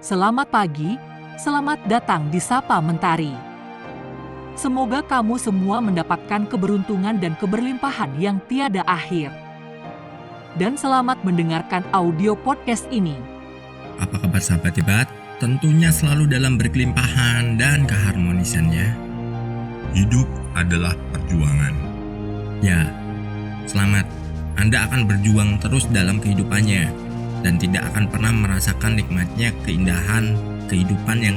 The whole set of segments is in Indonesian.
Selamat pagi, selamat datang di Sapa Mentari. Semoga kamu semua mendapatkan keberuntungan dan keberlimpahan yang tiada akhir. Dan selamat mendengarkan audio podcast ini. Apa kabar sahabat hebat? Tentunya selalu dalam berkelimpahan dan keharmonisan ya. Hidup adalah perjuangan. Ya, selamat. Anda akan berjuang terus dalam kehidupannya dan tidak akan pernah merasakan nikmatnya keindahan kehidupan yang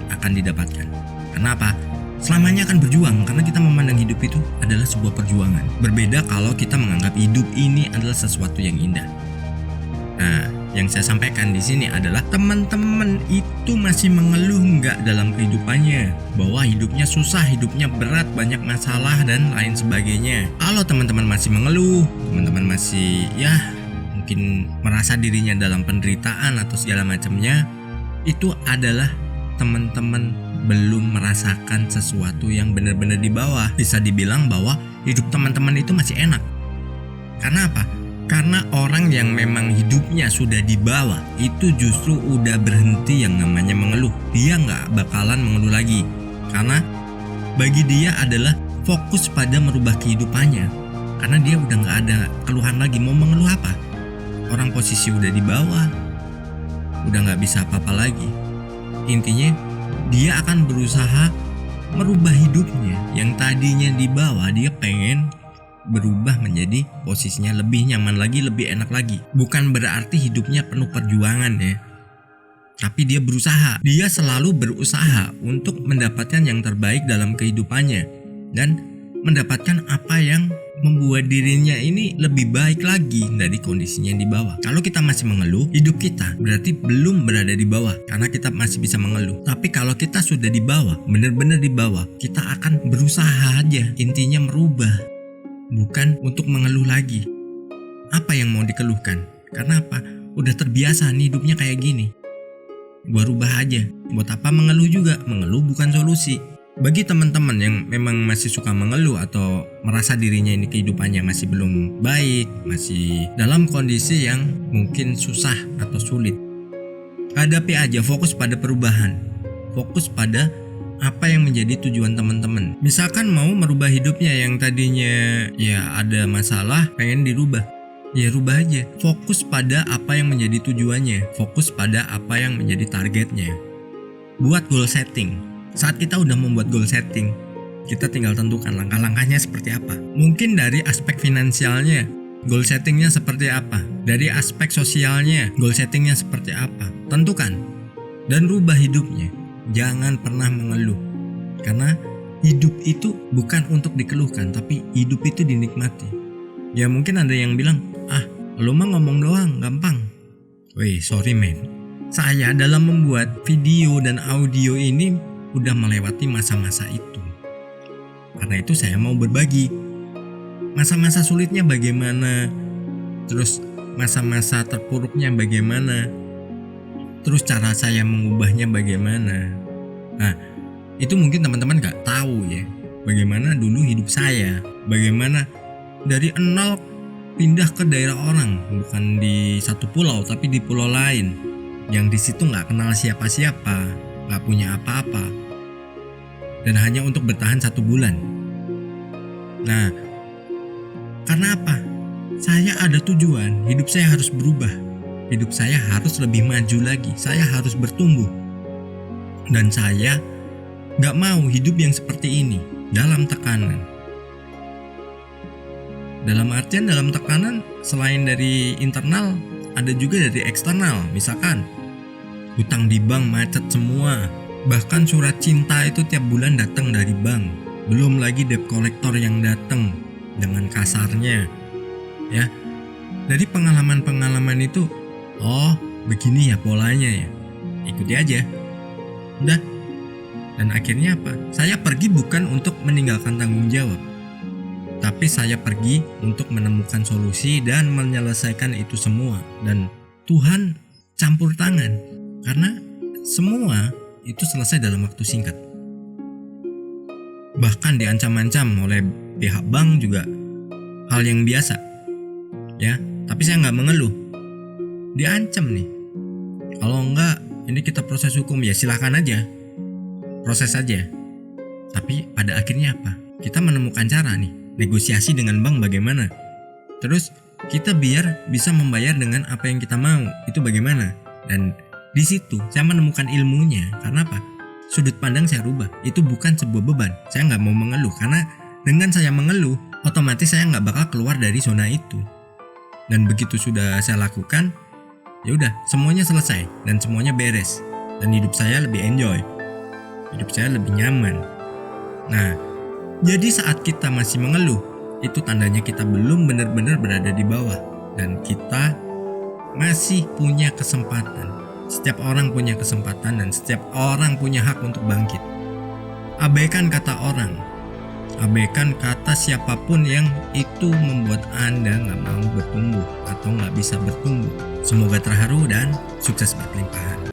akan didapatkan. Kenapa? Selamanya akan berjuang karena kita memandang hidup itu adalah sebuah perjuangan. Berbeda kalau kita menganggap hidup ini adalah sesuatu yang indah. Nah, yang saya sampaikan di sini adalah teman-teman itu masih mengeluh nggak dalam kehidupannya, bahwa hidupnya susah, hidupnya berat, banyak masalah dan lain sebagainya. Kalau teman-teman masih mengeluh, teman-teman masih mungkin merasa dirinya dalam penderitaan atau segala macamnya, itu adalah teman-teman belum merasakan sesuatu yang benar-benar di bawah. Bisa dibilang bahwa hidup teman-teman itu masih enak. Karena apa? Karena orang yang memang hidupnya sudah di bawah itu justru udah berhenti yang namanya mengeluh. Dia nggak bakalan mengeluh lagi. Karena bagi dia adalah fokus pada merubah kehidupannya. Karena dia udah nggak ada keluhan lagi. Mau mengeluh apa? Orang posisi udah di bawah, udah nggak bisa apa-apa lagi. Intinya dia akan berusaha merubah hidupnya. Yang tadinya di bawah, dia pengen berubah menjadi posisinya lebih nyaman lagi, lebih enak lagi. Bukan berarti hidupnya penuh perjuangan ya, tapi dia berusaha. Dia selalu berusaha untuk mendapatkan yang terbaik dalam kehidupannya dan mendapatkan apa yang membuat dirinya ini lebih baik lagi dari kondisinya yang di bawah. Kalau kita masih mengeluh, hidup kita berarti belum berada di bawah karena kita masih bisa mengeluh. Tapi kalau kita sudah di bawah, benar-benar di bawah, kita akan berusaha aja. Intinya merubah, bukan untuk mengeluh lagi. Apa yang mau dikeluhkan? Karena apa? Udah terbiasa nih hidupnya kayak gini. Gua rubah aja. Buat apa mengeluh juga? Mengeluh bukan solusi. Bagi teman-teman yang memang masih suka mengeluh atau merasa dirinya ini kehidupannya masih belum baik, masih dalam kondisi yang mungkin susah atau sulit, hadapi aja, fokus pada perubahan. Fokus pada apa yang menjadi tujuan teman-teman. Misalkan mau merubah hidupnya yang tadinya ada masalah, pengen dirubah, ya rubah aja. Fokus pada apa yang menjadi tujuannya. Fokus pada apa yang menjadi targetnya. Buat goal setting. Saat kita udah membuat goal setting, kita tinggal tentukan langkah-langkahnya seperti apa. Mungkin dari aspek finansialnya, goal settingnya seperti apa. Dari aspek sosialnya, goal settingnya seperti apa. Tentukan dan rubah hidupnya. Jangan pernah mengeluh. Karena hidup itu bukan untuk dikeluhkan, tapi hidup itu dinikmati. Ya mungkin ada yang bilang, lu mah ngomong doang, gampang. Weh, sorry men. Saya dalam membuat video dan audio ini udah melewati masa-masa itu. Karena itu saya mau berbagi. Masa-masa sulitnya bagaimana, terus masa-masa terpuruknya bagaimana, terus cara saya mengubahnya bagaimana. Nah, itu mungkin teman-teman gak tahu ya, bagaimana dulu hidup saya, bagaimana dari nol pindah ke daerah orang, bukan di satu pulau tapi di pulau lain, yang di situ gak kenal siapa-siapa, gak punya apa-apa, dan hanya untuk bertahan 1 bulan. Nah, karena apa? Saya ada tujuan, hidup saya harus berubah. Hidup saya harus lebih maju lagi. Saya harus bertumbuh. Dan saya gak mau hidup yang seperti ini, dalam tekanan. Dalam artian dalam tekanan, selain dari internal, ada juga dari eksternal. Misalkan, hutang di bank macet semua. Bahkan surat cinta itu tiap bulan datang dari bank. Belum lagi debt collector yang datang dengan kasarnya. Ya. Dari pengalaman-pengalaman itu, begini ya polanya ya. Ikuti aja. Udah. Dan akhirnya apa? Saya pergi bukan untuk meninggalkan tanggung jawab. Tapi saya pergi untuk menemukan solusi dan menyelesaikan itu semua. Dan Tuhan campur tangan. Karena semua itu selesai dalam waktu singkat. Bahkan diancam-ancam oleh pihak bank juga hal yang biasa. Ya, tapi saya nggak mengeluh. Diancam nih. Kalau enggak ini kita proses hukum, ya silahkan aja, proses aja. Tapi pada akhirnya apa? Kita menemukan cara nih, negosiasi dengan bank bagaimana. Terus kita biar bisa membayar dengan apa yang kita mau, itu bagaimana. Dan di situ saya menemukan ilmunya. Karena apa? Sudut pandang saya rubah. Itu bukan sebuah beban. Saya nggak mau mengeluh, karena dengan saya mengeluh, otomatis saya nggak bakal keluar dari zona itu. Dan begitu sudah saya lakukan, ya udah, semuanya selesai dan semuanya beres. Dan hidup saya lebih enjoy, hidup saya lebih nyaman. Nah, jadi saat kita masih mengeluh, itu tandanya kita belum benar-benar berada di bawah. Dan kita masih punya kesempatan. Setiap orang punya kesempatan dan setiap orang punya hak untuk bangkit. Abaikan kata orang, abaikan kata siapapun yang itu membuat Anda gak mau bertumbuh atau gak bisa bertumbuh. Semoga terharu dan sukses berkelimpahan.